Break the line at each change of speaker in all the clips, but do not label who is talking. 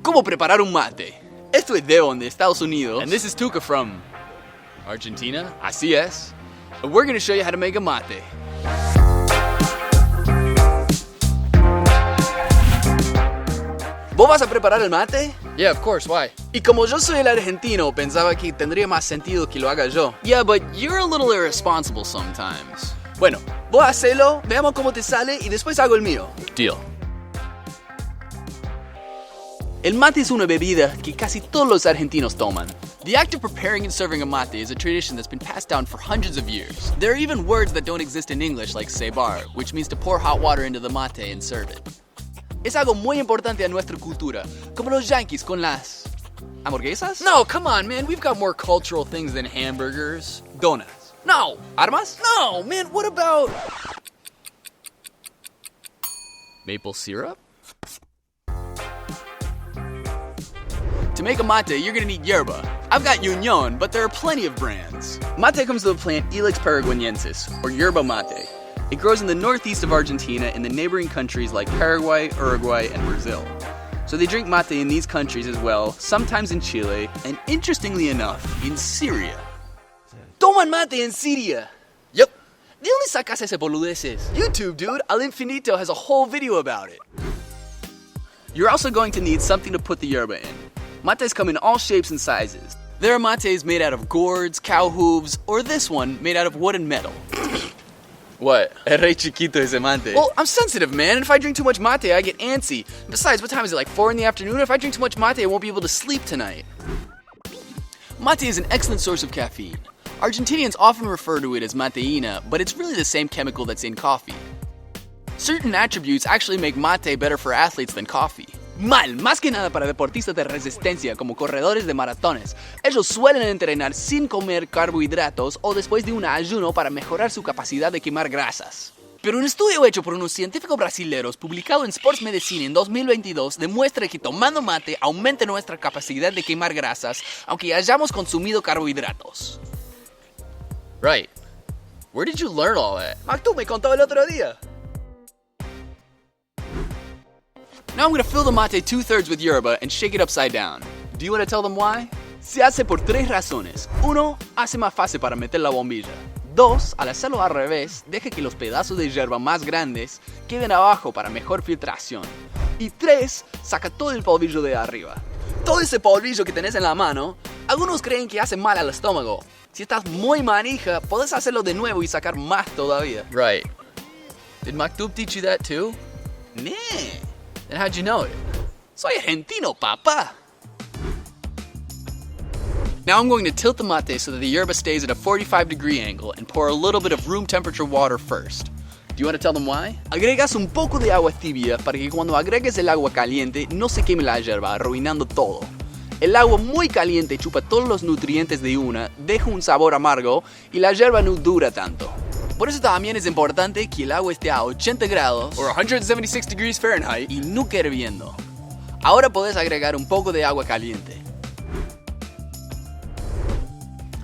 ¿Cómo preparar un mate? Esto es Devon de Estados Unidos.
And this is Tuca from Argentina.
Así es. And we're going to show you how to make a mate. ¿Vos vas a preparar el mate?
Yeah, of course. Why?
Y como yo soy el argentino, pensaba que tendría más sentido que lo haga yo.
Yeah, but you're a little irresponsible sometimes.
Bueno, vos hacelo, veamos cómo te sale y después hago el mío.
Deal.
El mate es una bebida que casi todos los argentinos toman.
The act of preparing and serving a mate is a tradition that's been passed down for hundreds of years. There are even words that don't exist in English, like cebar, which means to pour hot water into the mate and serve it.
Es algo muy importante a nuestra cultura, como los yankees con las hamburguesas.
No, come on, man. We've got more cultural things than hamburgers.
Donuts.
No.
¿Armas?
No, man. What about maple syrup?
To make a mate, you're gonna need yerba. I've got Union, but there are plenty of brands. Mate comes from the plant Ilex paraguayensis, or yerba mate. It grows in the northeast of Argentina and the neighboring countries like Paraguay, Uruguay, and Brazil. So they drink mate in these countries as well, sometimes in Chile, and interestingly enough, in Syria. Toman mate in Syria!
Yep.
¿De dónde sacas ese boludeces? YouTube, dude. Al Infinito has a whole video about it. You're also going to need something to put the yerba in. Mates come in all shapes and sizes. There are mates made out of gourds, cow hooves, or this one made out of wood and metal.
What?
Es re chiquito ese mate. Well, I'm sensitive, man. If I drink too much mate, I get antsy. Besides, what time is it, like 4 in the afternoon? If I drink too much mate, I won't be able to sleep tonight. Mate is an excellent source of caffeine. Argentinians often refer to it as mateína, but it's really the same chemical that's in coffee. Certain attributes actually make mate better for athletes than coffee. Mal, más que nada para deportistas de resistencia como corredores de maratones. Ellos suelen entrenar sin comer carbohidratos o después de un ayuno para mejorar su capacidad de quemar grasas. Pero un estudio hecho por unos científicos brasileños publicado en Sports Medicine en 2022 demuestra que tomando mate aumenta nuestra capacidad de quemar grasas aunque hayamos consumido carbohidratos.
Right. Where did you learn all that?
Tú me contó el otro día. Now I'm going to fill the mate 2/3 with yerba and shake it upside down. Do you want to tell them why? Se hace por 3 razones. 1. Hace más fácil para meter la bombilla. 2. Al hacerlo al revés, deja que los pedazos de yerba más grandes queden abajo para mejor filtración. Y 3. Saca todo el polvillo de arriba. Todo ese polvillo que tenés en la mano, algunos creen que hace mal al estómago. Si estás muy manija, podés hacerlo de nuevo y sacar más todavía.
Right. Did Maktub teach you that too?
Nah.
Then how'd you know it?
Soy argentino, papá. Now I'm going to tilt the mate so that the yerba stays at a 45-degree angle and pour a little bit of room temperature water first. Do you want to tell them why? Agregas un poco de agua tibia para que cuando agregues el agua caliente no se queme la yerba, arruinando todo. El agua muy caliente chupa todos los nutrientes de una, deja un sabor amargo y la yerba no dura tanto. Por eso también es importante que el agua esté a 80 grados
Or 176 degrees Fahrenheit.
y nunca hirviendo. Ahora podés agregar un poco de agua caliente.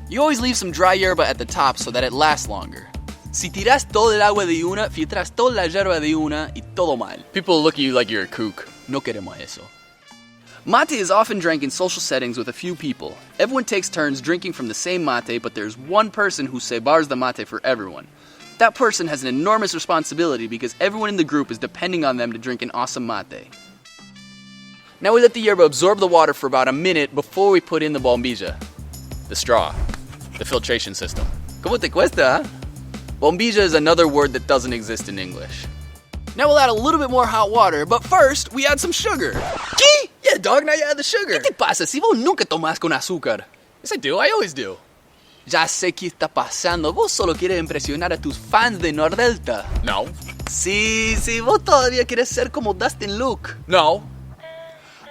You always leave some dry yerba at the top so that it lasts longer. Si tiras todo el agua de una, filtras toda la yerba de una y todo mal.
People look at you like you're a kook.
No queremos eso. Mate is often drank in social settings with a few people. Everyone takes turns drinking from the same mate, but there's one person who cebars the mate for everyone. That person has an enormous responsibility because everyone in the group is depending on them to drink an awesome mate. Now we let the yerba absorb the water for about a minute before we put in the bombilla.
The straw. The filtration system.
¿Cómo te cuesta, huh? Bombilla is another word that doesn't exist in English. Now we'll add a little bit more hot water, but first we add some sugar. ¿Qué? Yeah, dog, now you add the sugar. ¿Qué te pasa? Si vos nunca tomás con azúcar.
Yes, I do. I always do.
Ya sé qué está pasando. Vos solo quieres impresionar a tus fans de Nordelta.
No.
Sí, vos todavía quieres ser como Dustin Luke.
No.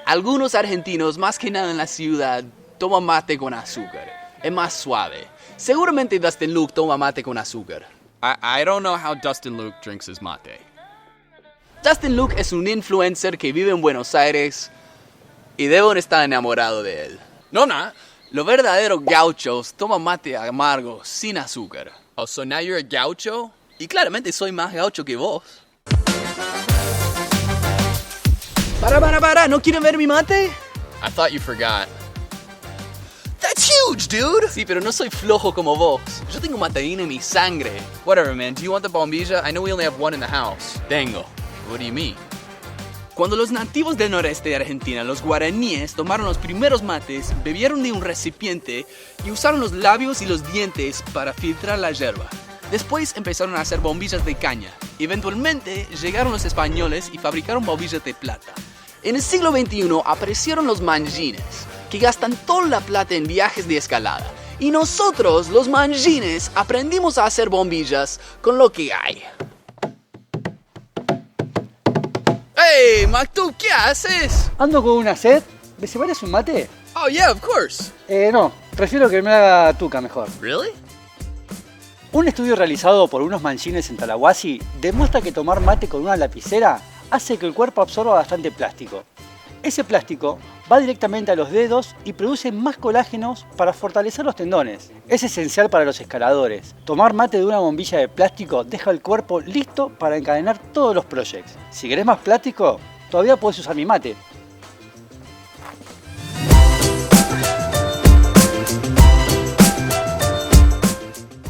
Algunos argentinos, más que nada en la ciudad, toman mate con azúcar. Es más suave. Seguramente Dustin Luke toma mate con azúcar.
I don't know how Dustin Luke drinks his mate.
Dustin Luke es un influencer que vive en Buenos Aires y Devon está enamorado de él.
No, not.
Los verdaderos gauchos toman mate amargo, sin azúcar.
Oh, so now you're a gaucho?
Y claramente soy más gaucho que vos.
Para, ¿no quieren ver mi mate?
I thought you forgot. That's huge, dude!
Sí, pero no soy flojo como vos. Yo tengo mateína en mi sangre.
Whatever, man. Do you want the bombilla? I know we only have one in the house.
Tengo.
What do you mean?
Cuando los nativos del noreste de Argentina, los guaraníes, tomaron los primeros mates, bebieron de un recipiente y usaron los labios y los dientes para filtrar la yerba. Después empezaron a hacer bombillas de caña. Eventualmente llegaron los españoles y fabricaron bombillas de plata. En el siglo XXI aparecieron los manjines, que gastan toda la plata en viajes de escalada. Y nosotros, los manjines, aprendimos a hacer bombillas con lo que hay.
Hey, Mactu, ¿qué haces?
Ando con una sed. ¿Me separas un mate?
Oh, yeah, of course.
No, prefiero que me haga Tuca mejor.
Really?
Un estudio realizado por unos manjines en Talahuasi demuestra que tomar mate con una lapicera hace que el cuerpo absorba bastante plástico. Ese plástico va directamente a los dedos y produce más colágenos para fortalecer los tendones. Es esencial para los escaladores. Tomar mate de una bombilla de plástico deja el cuerpo listo para encadenar todos los projects. Si querés más plástico, todavía podés usar mi mate.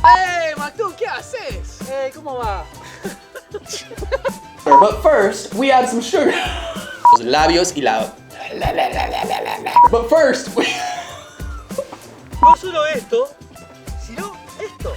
Hey, Mactu, ¿qué haces?
¿Cómo va?
But first, we add some sugar. Los labios y la...
But first, we...
No solo esto, sino esto.